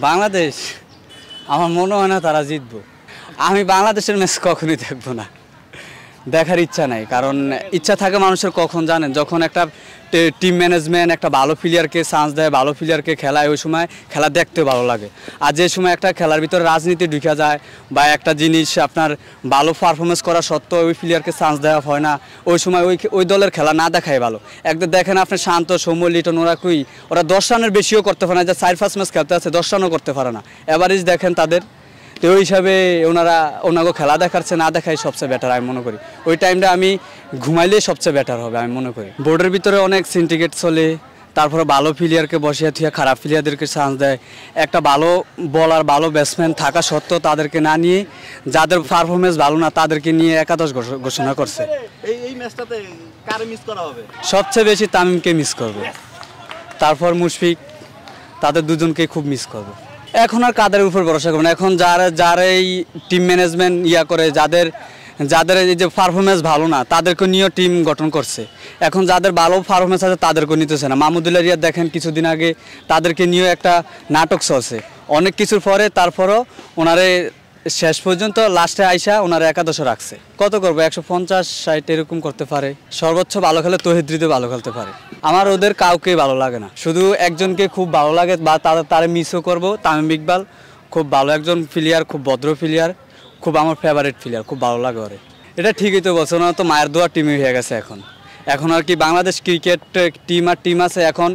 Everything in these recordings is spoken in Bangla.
বাংলাদেশ আমার মনে হয় না তারা জিতবো। আমি বাংলাদেশের ম্যাচ কখনোই দেখবো না, দেখার ইচ্ছা নাই। কারণ ইচ্ছা থাকে মানুষের কখন জানেন, যখন একটা টিম ম্যানেজমেন্ট একটা ভালো প্লেয়ারকে চান্স দেয়, ভালো প্লেয়ারকে খেলায়, ওই সময় খেলা দেখতে ভালো লাগে। আর যে সময় একটা খেলার ভিতরে রাজনীতি ঢুকে যায় বা একটা জিনিস আপনার ভালো পারফরমেন্স করা সত্ত্বেও ওই প্লেয়ারকে চান্স দেওয়া হয় না, ওই সময় ওই দলের খেলা না দেখাই ভালো। একদম দেখেন আপনি শান্ত, সৌম্য, লিটন, ওরা 10 রানের বেশিও করতে পারে না, যে 4-5 ম্যাচ খেলতে আছে 10 রানও করতে পারে না। এভারেজ দেখেন তাদের, তো ওই হিসাবে ওনাকে খেলা দেখাচ্ছে না দেখাই সবচেয়ে বেটার আমি মনে করি। ওই টাইমটা আমি ঘুমাইলে সবচেয়ে বেটার হবে আমি মনে করি। বোর্ডের ভিতরে অনেক সিন্ডিকেট চলে, তারপরে ভালো প্লেয়ারকে বসিয়ে থুয়ে খারাপ প্লেয়ারদেরকে চান্স দেয়। একটা ভালো বলার ভালো ব্যাটসম্যান থাকা সত্ত্বেও তাদেরকে না নিয়ে, যাদের পারফরমেন্স ভালো না তাদেরকে নিয়ে একাদশ ঘোষণা করছে। এই ম্যাচটাতে কারে মিস করা হবে? সবচেয়ে বেশি তামিমকে মিস করব, তারপর মুশফিক, তাদের দুজনকে খুব মিস করব। এখন আর কাদের উপর ভরসা করবেন, এখন যারা এই টিম ম্যানেজমেন্ট করে, যাদের এই যে পারফরমেন্স ভালো না তাদেরকে নিয়েও টিম গঠন করছে। এখন যাদের ভালো পারফরমেন্স আছে তাদেরকে নিতেছে না। মাহমুদুল্লাহ রিয়াদ দেখেন কিছুদিন আগে তাদেরকে নিয়েও একটা নাটক চলছে অনেক কিছুর পরে, তারপরও ওনারে শেষ পর্যন্ত লাস্টে আইসা ওনারা একাদশে রাখছে। কত করবো, 150-60 এরকম করতে পারে। সর্বোচ্চ ভালো খেলে তৌহিদ হৃদয় ভালো খেলতে পারে। আমার ওদের কাউকে ভালো লাগে না, শুধু একজনকে খুব ভালো লাগে বা তারে মিসও করবো, তামিম ইকবাল খুব ভালো একজন প্লেয়ার, খুব ভদ্র প্লেয়ার, খুব আমার ফেভারিট প্লেয়ার, খুব ভালো লাগে ওরে। এটা ঠিকই তো বলছে, ওনারা তো মায়ের দোয়ার টিমই হয়ে গেছে এখন আর কি বাংলাদেশ ক্রিকেট টিম আছে। এখন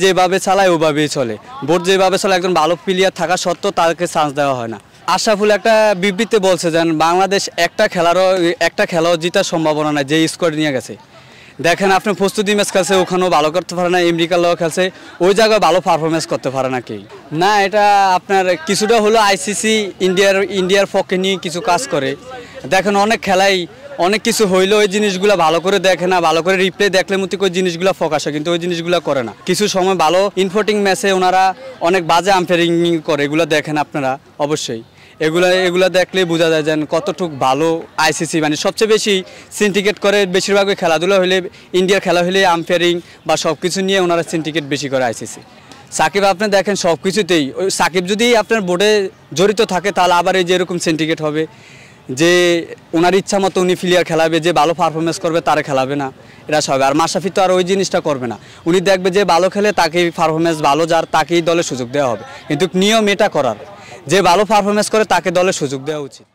যেভাবে চালায় ওভাবেই চলে, বোর্ড যেভাবে চলে, একজন ভালো প্লেয়ার থাকা সত্ত্বেও তাদেরকে চান্স দেওয়া হয় না। আশরাফুল একটা বিবৃতিতে বলছে যে বাংলাদেশ একটা খেলাও জিতার সম্ভাবনা নাই, যে স্কোয়াড নিয়ে গেছে। দেখেন আপনি প্রস্তুতি ম্যাচ খেলছে, ওখানেও ভালো করতে পারে না, আমেরিকার লোক খেলছে, ওই জায়গায় ভালো পারফরমেন্স করতে পারে না কেউ। না, এটা আপনার কিছুটা হলো আইসিসি ইন্ডিয়ার পক্ষে নিয়ে কিছু কাজ করে। দেখেন অনেক খেলাই অনেক কিছু হইলো, ওই জিনিসগুলো ভালো করে দেখে না, ভালো করে রিপ্লে দেখলে মতো ওই জিনিসগুলো ফোকাস হয়, কিন্তু ওই জিনিসগুলো করে না। কিছু সময় ভালো ইনফোর্টিং ম্যাচে ওনারা অনেক বাজে আম্পায়ারিং করে, এগুলো দেখেন আপনারা অবশ্যই। এগুলা দেখলে বোঝা যায় যে কতটুকু ভালো আইসিসি, মানে সবচেয়ে বেশি সিন্ডিকেট করে বেশিরভাগই খেলাধুলা হলে, ইন্ডিয়ার খেলা হলে আম্পায়ারিং বা সব কিছু নিয়ে ওনারা সিন্ডিকেট বেশি করে আইসিসি। সাকিব আপনি দেখেন সব কিছুতেই, ওই সাকিব যদি আপনার বোর্ডে জড়িত থাকে তাহলে আবার এই যে এরকম সিন্ডিকেট হবে, যে ওনার ইচ্ছা মতো উনি প্লেয়ার খেলাবে, যে ভালো পারফরমেন্স করবে তারা খেলাবে না, এরা সব। আর মাশরাফি তো আর ওই জিনিসটা করবে না, উনি দেখবে যে ভালো খেলে তাকেই পারফরমেন্স ভালো যার তাকেই দলে সুযোগ দেওয়া হবে। কিন্তু নিয়ম এটা করার, যে ভালো পারফরমেন্স করে তাকে দলে সুযোগ দেওয়া উচিত।